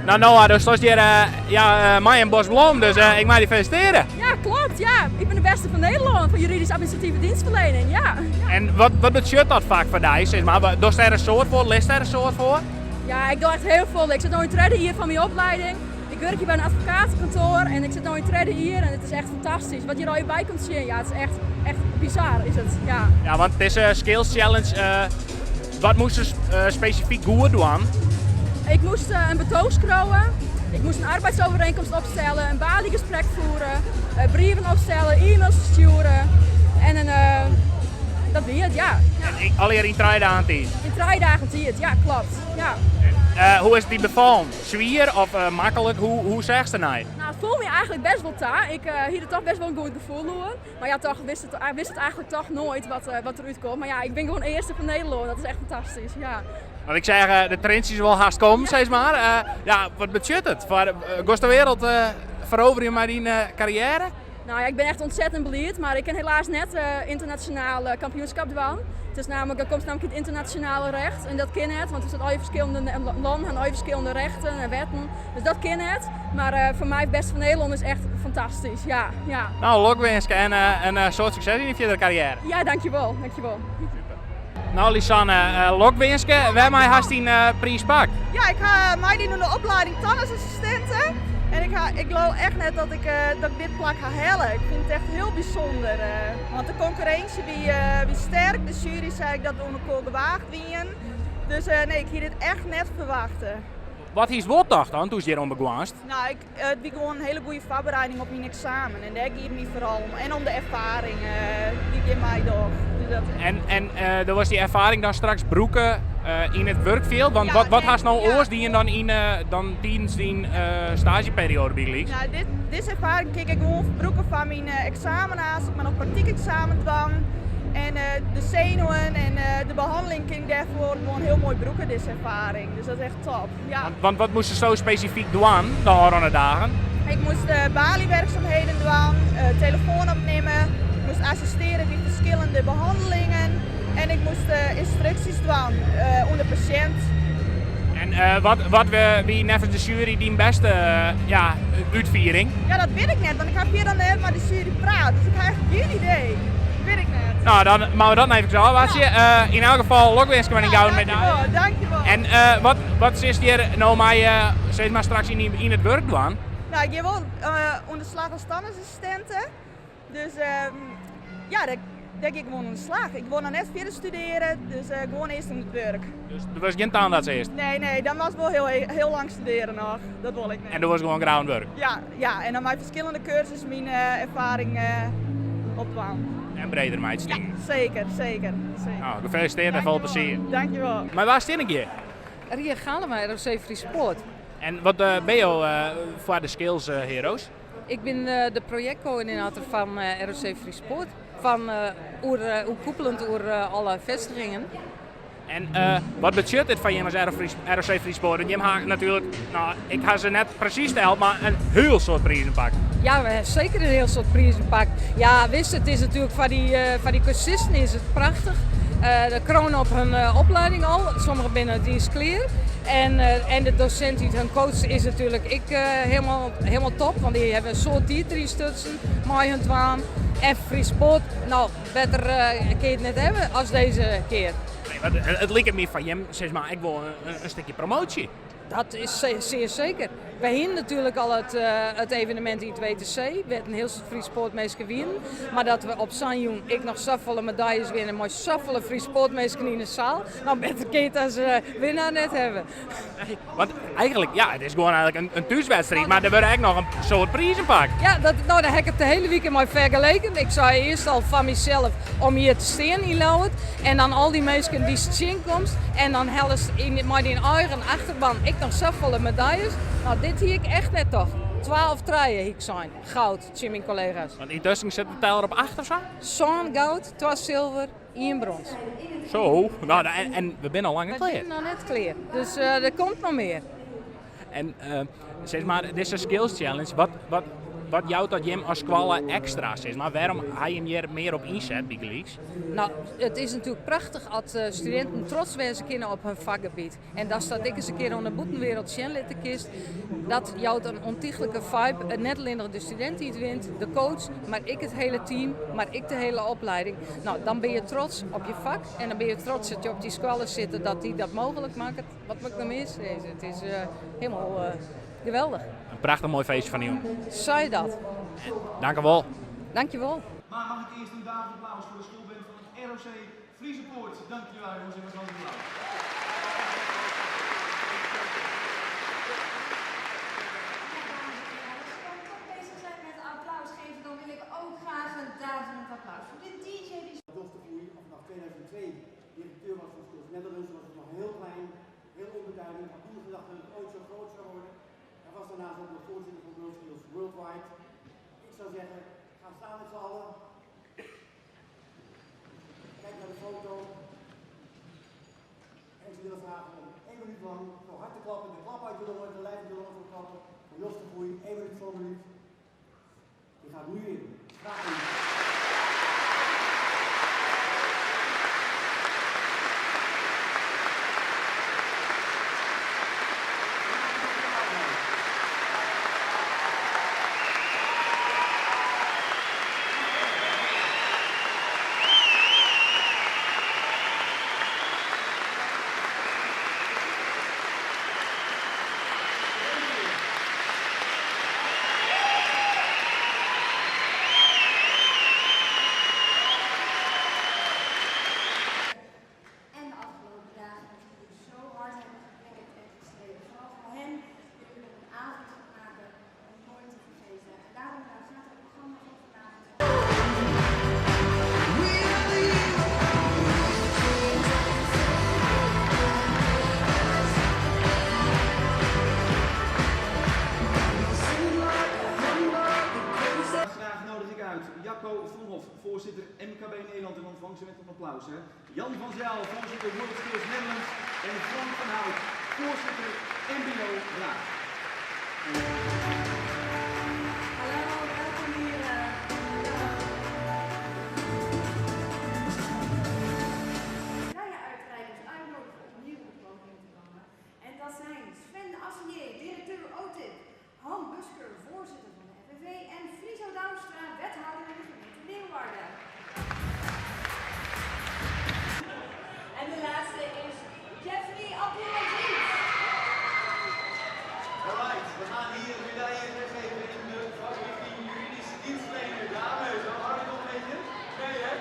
Nou Noah, dus dat is hier mij en Bos Blom, dus ik mag je feliciteren. Ja, klopt. Ja. Ik ben de beste van Nederland voor juridisch-administratieve dienstverlening. Ja. En wat betekent dat vaak voor jou? Zeg maar, doe je er een soort voor, leest er een soort voor? Ja, ik doe echt heel veel. Ik zit nu in het tweede jaar van mijn opleiding. Ik werk hier bij een advocatenkantoor en ik zit nu in het tweede jaar en het is echt fantastisch. Wat je er al bij komt zien, ja, het is echt bizar is het. Ja. Ja, want het is een skills challenge. Wat moest je specifiek goed doen? Ik moest een betoog scrouwen, ik moest een arbeidsovereenkomst opstellen, een baliegesprek voeren, brieven opstellen, e-mails versturen en dat weer het, ja. En allereer in 3 dagen tijd. In 3 dagen zie je het, ja klopt. Ja. Hoe is het die bevallen? Zwier of makkelijk? Hoe zeg je nou? Nou, het voelt me eigenlijk best wel ta. Ik hier er toch best wel een goed gevoel door. Maar ja, toch wist het eigenlijk toch nooit wat eruit komt. Maar ja, ik ben gewoon eerste van Nederland. Dat is echt fantastisch. Ja. Want ik zeg, de trends is wel haast komen, zeg maar. Ja, wat betekent het? Gost de wereld veroveren je maar die carrière? Nou ja, ik ben echt ontzettend benieuwd, maar ik kan helaas net internationaal kampioenschap doen. Het is namelijk, er komt namelijk het internationale recht en dat ken het, want er zijn al je verschillende landen en al je verschillende rechten en wetten. Dus dat ken het, maar voor mij het beste van Nederland is echt fantastisch, ja. Nou, lokwensen en een soort succes in je verdere carrière. Ja, dankjewel. Nou, Lisanne, lokwensen, waar mij haast in prijs pak? Ja, ik ga mij doen de opleiding tandartsassistenten. En ik geloof echt net dat ik dit plak ga halen. Ik vind het echt heel bijzonder. Want de concurrentie wie sterk. De jury zei dat we elkaar gewaagd wien. Dus nee, ik hier dit echt net verwachten. Wat is wat toch dan, toen je hier onbegwaast? Nou, het was gewoon een hele goede voorbereiding op mijn examen. En daar ging het vooral om. En om de ervaring die in mij door. Dus dat... En er was die ervaring dan straks broeken in het workfield? Want Ja, wat haast nou oors die je dan tijdens die stageperiode bij liegt? Nou, deze ervaring kijk ik gewoon broeken van mijn examen naast. Ik ben op praktijkexamen doen. En de zenuwen en de behandeling ging daarvoor gewoon heel mooi broeken, deze ervaring. Dus dat is echt top. Ja. Want wat moest je zo specifiek doen de horende dagen? Ik moest baliewerkzaamheden doen, telefoon opnemen, ik moest assisteren bij verschillende behandelingen en ik moest instructies doen onder de patiënt. En wat wie nevens de jury die beste uitviering? Ja, dat weet ik net, want ik heb hier dan net maar de jury praat, dus ik heb eigenlijk geen idee. Dat weet ik net. Nou, dan maken we dat even zo. Ja. In elk geval, lokwensen met een gouden medaille. Dankjewel. En wat is hier nou mij zeg maar straks in het werk doen? Nou, ik heb wel onder slag als tandartsassistenten. Dus ja, daar ging ik gewoon aan de slag. Ik wil nog net verder studeren, dus gewoon eerst in het werk. Dus er was geen tandarts eerst? Nee, dan was het wel heel lang studeren nog. Dat wil ik niet. En er was gewoon groundwork? Ja, en dan mijn verschillende cursussen mijn ervaring opbouwen. En breder meid. Ja, zeker. Nou, gefeliciteerd en veel plezier. Dankjewel. Maar waar steen ik hier? Ria Galema, ROC Free Sport. En wat ben je voor de skills heroes? Ik ben de projectcoördinator van ROC Free Sport. Van hoe koepelend over alle vestigingen. En wat betekent dit van je als ROC Free Sport? En je hebt natuurlijk, nou, ik ga ze net precies stellen, maar een heel soort prijzen pakken. Ja, we hebben zeker een heel soort prijzen pak. Ja, het is natuurlijk voor die cursisten is het prachtig. De kroon op hun opleiding al, sommige binnen die is clear. En de docent die hun coach is natuurlijk helemaal top, want die hebben een soort dieetstutsen, mooi hun twaan. En Free Sport, nou, beter kun je het net hebben als deze keer. Nee, het lijkt me van je, zeg maar, ik wil een stukje promotie. Dat is zeer zeker. Wij hebben natuurlijk al het evenement in het WTC. We hebben een heel Free Sport mensen winnen. Maar dat we op Sanjoen ik nog zoveel medailles winnen, maar zoveel Free Sport mensen in de zaal. Nou, beter kun je het als winnaar net hebben. Want eigenlijk, ja, het is gewoon eigenlijk een thuiswedstrijd, maar er wordt eigenlijk nog een soort prijzen pak. Ja, daar heb ik het de hele weekend maar vergeleken. Ik zei eerst al van mezelf om hier te staan in Lauwert. En dan al die mensen die zien komt. En dan hellen ze met die eigen achterban ik nog zoveel medailles. Nou, dit zie ik echt net toch. 12 truien ik zijn. Goud, zie mijn collega's. Want intussen zit de teller op 8 of zo? Zo'n goud, 2 zilver, 1 brons. Zo, nou, en we zijn al lang We gekleed. zijn nog net klaar. Dus er komt nog meer. En zeg maar, deze skills challenge, wat wat jou dat Jim als squallen extra's is. Maar waarom ga je hem hier meer op inzet bij Gleeks? Nou, het is natuurlijk prachtig als studenten trots wezen kunnen op hun vakgebied. En dat staat ik eens een keer aan de boetenwereld Sjenlitten kist. Dat jouwt een ontiegelijke vibe. Net alleen nog de student die het wint, de coach, maar ik het hele team, maar ik de hele opleiding. Nou, dan ben je trots op je vak en dan ben je trots dat je op die squallen zit dat die dat mogelijk maken. Wat moet ik nou mis? Het is helemaal geweldig. Een prachtig mooi feestje van u. Zou je dat? Dank u wel. Dankjewel. Maar mag ik eerst een daverend applaus voor de schoolband van het ROC Friesepoort. Dankjewel jongens en met een applaus. Bezig zijn met applaus geven, dan wil ik ook graag een daverend applaus voor de DJ die Dostervoei, of vanaf 2002 directeur was van Schools Netherlands, was het nog heel klein, heel onbeduidend. Ik had niet gedacht dat het ooit zo groot zou worden. Hij was daarnaast ook nog voorzitter van World Skills Worldwide. Ik zou zeggen, ga staan met z'n allen. Kijk naar de foto. En ik wil vragen om 1 minuut lang zo hard te klappen, de klap uit de longen, de lijf uit de longen te klappen. Voor Jos de Groei, 1 minuut voor 1 minuut. Die gaat nu in. Graag in. en de afgelopen dagen natuurlijk zo hard hebben gewerkt en gestreden. Vooral voor hen willen we een avond maken om nooit te vergeten. En daarom gaat het programma van vanavond. Graag nodig ik uit Jacco Vonhoff, voorzitter MKB Nederland in ontvangst met een applaus. Hè. Jan van Zijl, voorzitter World Skills Netherlands en Frank van Hout, voorzitter MBO Raad. Hallo, welkom hier. Ga je uitreikers uitnodigen om opnieuw op het podium te komen. En dat zijn Sven Asselier, directeur OTIP, Han Busker, voorzitter van de FNV en Friso Douwstra, wethouder in de gemeente Leeuwarden. En de laatste is Jeffrey Abdulmajid. Alright, we gaan hier een medaille weggeven in de vakrichting juridische dienstverlener. Dames, dan hou je nog een beetje? Nee hè?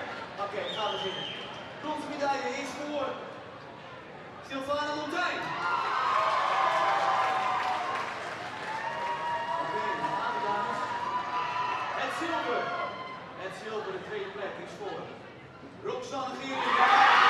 Oké, gaan we beginnen. Bronzen medaille is voor Sylvana Montijn. Oké, dan gaan we dames. Het zilver, de tweede plek is voor Roxanne Geering.